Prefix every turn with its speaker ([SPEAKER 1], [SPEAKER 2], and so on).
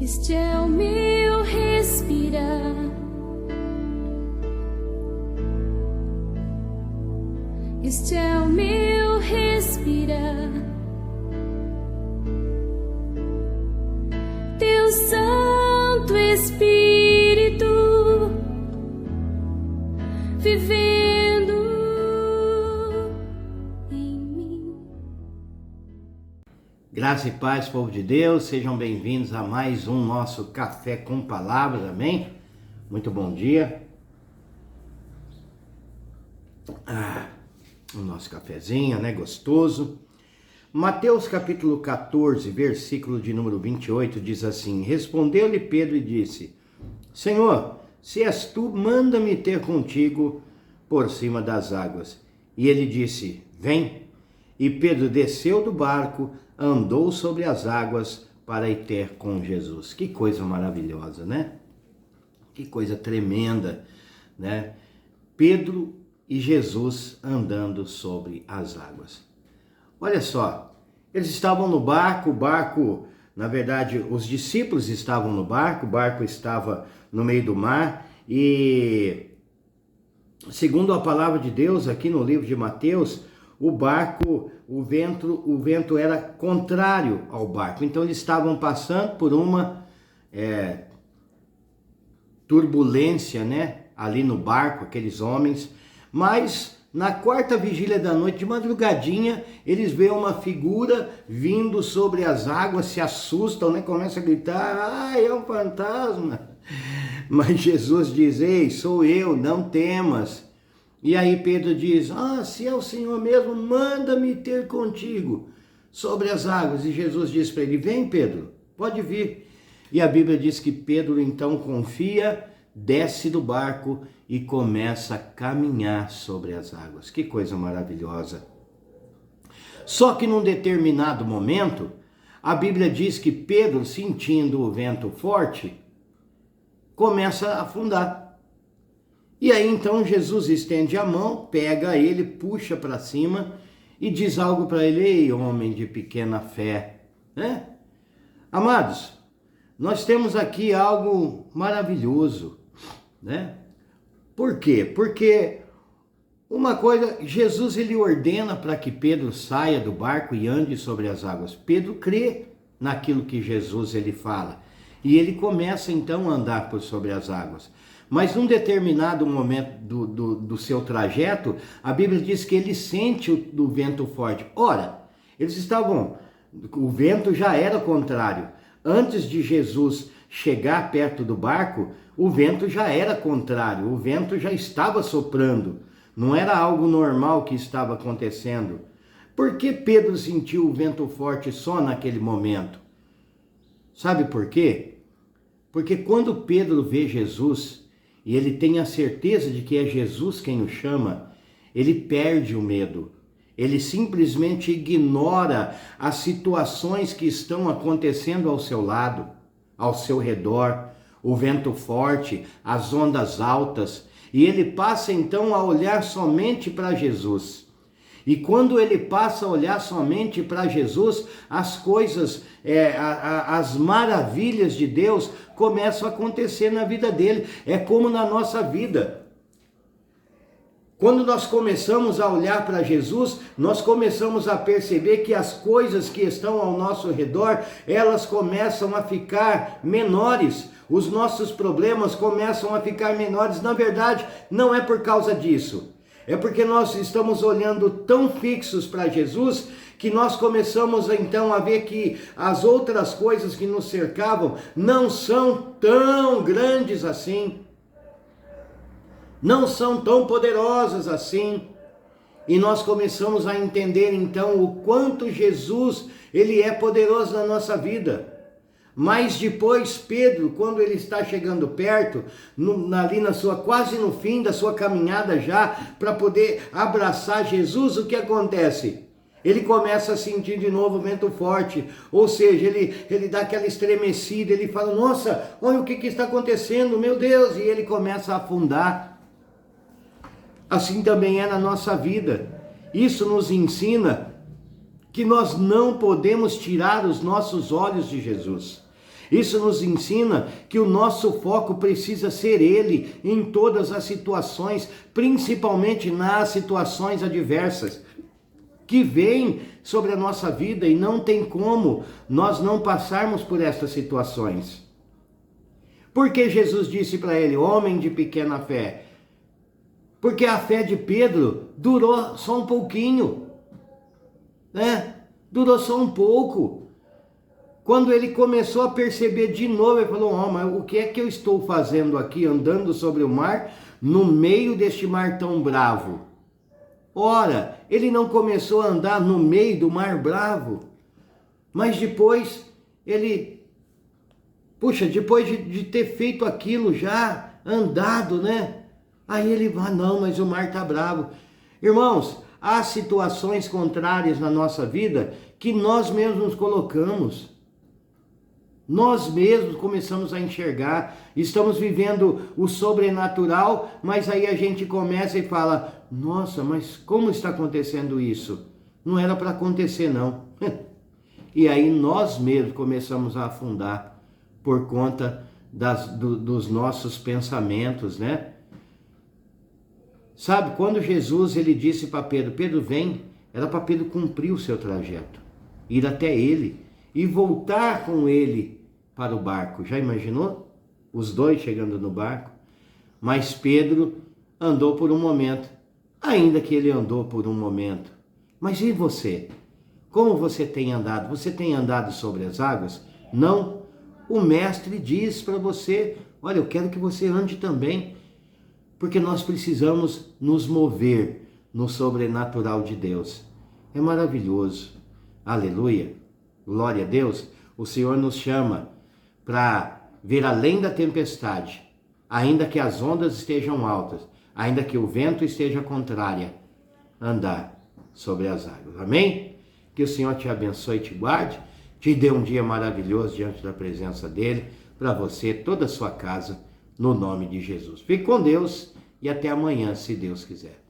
[SPEAKER 1] Este é o meu respirar. Este é o meu respirar. Teu Santo Espírito vivendo em mim.
[SPEAKER 2] Graça e paz, povo de Deus, sejam bem-vindos a mais um nosso Café com Palavras, amém? Muito bom dia. O nosso cafezinho, né, gostoso. Mateus capítulo 14, versículo de número 28, diz assim: Respondeu-lhe Pedro e disse: Senhor, se és tu, manda-me ter contigo por cima das águas. E ele disse: Vem. E Pedro desceu do barco, andou sobre as águas para ir ter com Jesus. Que coisa maravilhosa, né? Que coisa tremenda, né? Pedro e Jesus andando sobre as águas. Olha só, eles estavam no barco, o barco, na verdade, os discípulos estavam no barco, o barco estava no meio do mar e, segundo a palavra de Deus, aqui no livro de Mateus, o barco, o vento era contrário ao barco. Então eles estavam passando por uma turbulência, né, ali no barco, aqueles homens. Mas na quarta vigília da noite, de madrugadinha, eles veem uma figura vindo sobre as águas, se assustam, né? Começam a gritar: ai, é um fantasma. Mas Jesus diz: ei, sou eu, não temas. E aí Pedro diz: se é o Senhor mesmo, manda-me ter contigo sobre as águas. E Jesus diz para ele: vem, Pedro, pode vir. E a Bíblia diz que Pedro então confia, desce do barco e começa a caminhar sobre as águas. Que coisa maravilhosa. Só que num determinado momento, a Bíblia diz que Pedro, sentindo o vento forte, começa a afundar. E aí então Jesus estende a mão, pega ele, puxa para cima e diz algo para ele: ei, homem de pequena fé, né? Amados, nós temos aqui algo maravilhoso, né? Por quê? Porque uma coisa, Jesus ele ordena para que Pedro saia do barco e ande sobre as águas. Pedro crê naquilo que Jesus ele fala e ele começa então a andar por sobre as águas. Mas num determinado momento do seu trajeto, a Bíblia diz que ele sente o vento forte. Ora, o vento já era contrário. Antes de Jesus chegar perto do barco, o vento já era contrário, o vento já estava soprando, não era algo normal que estava acontecendo. Por que Pedro sentiu o vento forte só naquele momento? Sabe por quê? Porque quando Pedro vê Jesus, e ele tem a certeza de que é Jesus quem o chama, ele perde o medo. Ele simplesmente ignora as situações que estão acontecendo ao seu lado, ao seu redor, o vento forte, as ondas altas, e ele passa então a olhar somente para Jesus. E quando ele passa a olhar somente para Jesus, as coisas, as maravilhas de Deus começam a acontecer na vida dele. É como na nossa vida. Quando nós começamos a olhar para Jesus, nós começamos a perceber que as coisas que estão ao nosso redor, elas começam a ficar menores. Os nossos problemas começam a ficar menores. Na verdade, não é por causa disso. É porque nós estamos olhando tão fixos para Jesus que nós começamos então a ver que as outras coisas que nos cercavam não são tão grandes assim. Não são tão poderosas assim, e nós começamos a entender então o quanto Jesus, ele é poderoso na nossa vida. Mas depois Pedro, quando ele está chegando perto, quase no fim da sua caminhada já, para poder abraçar Jesus, o que acontece? Ele começa a sentir de novo o vento forte, ou seja, ele dá aquela estremecida, ele fala: nossa, olha o que está acontecendo, meu Deus, e ele começa a afundar. Assim também é na nossa vida. Isso nos ensina que nós não podemos tirar os nossos olhos de Jesus. Isso nos ensina que o nosso foco precisa ser Ele em todas as situações, principalmente nas situações adversas que vêm sobre a nossa vida, e não tem como nós não passarmos por essas situações. Porque Jesus disse para ele, homem de pequena fé? Porque a fé de Pedro durou só um pouquinho, né? Durou só um pouco. Quando ele começou a perceber de novo, ele falou, mas o que é que eu estou fazendo aqui, andando sobre o mar, no meio deste mar tão bravo? Ora, ele não começou a andar no meio do mar bravo, mas depois ele, depois de ter feito aquilo já, andado, né? Aí ele vai, não, mas o mar tá bravo. Irmãos, há situações contrárias na nossa vida que nós mesmos nos colocamos. Nós mesmos começamos a enxergar, estamos vivendo o sobrenatural, mas aí a gente começa e fala, nossa, mas como está acontecendo isso? Não era para acontecer não. E aí nós mesmos começamos a afundar por conta dos nossos pensamentos, né? Sabe, quando Jesus ele disse para Pedro, Pedro vem, era para Pedro cumprir o seu trajeto, ir até ele e voltar com ele para o barco. Já imaginou? Os dois chegando no barco. Mas Pedro andou por um momento, ainda que ele andou por um momento. Mas e você? Como você tem andado? Você tem andado sobre as águas? Não. O mestre diz para você, olha, eu quero que você ande também, porque nós precisamos nos mover no sobrenatural de Deus. É maravilhoso. Aleluia. Glória a Deus. O Senhor nos chama para ver além da tempestade, ainda que as ondas estejam altas, ainda que o vento esteja contrária, andar sobre as águas. Amém? Que o Senhor te abençoe e te guarde, te dê um dia maravilhoso diante da presença dEle, para você, toda a sua casa, no nome de Jesus. Fique com Deus e até amanhã, se Deus quiser.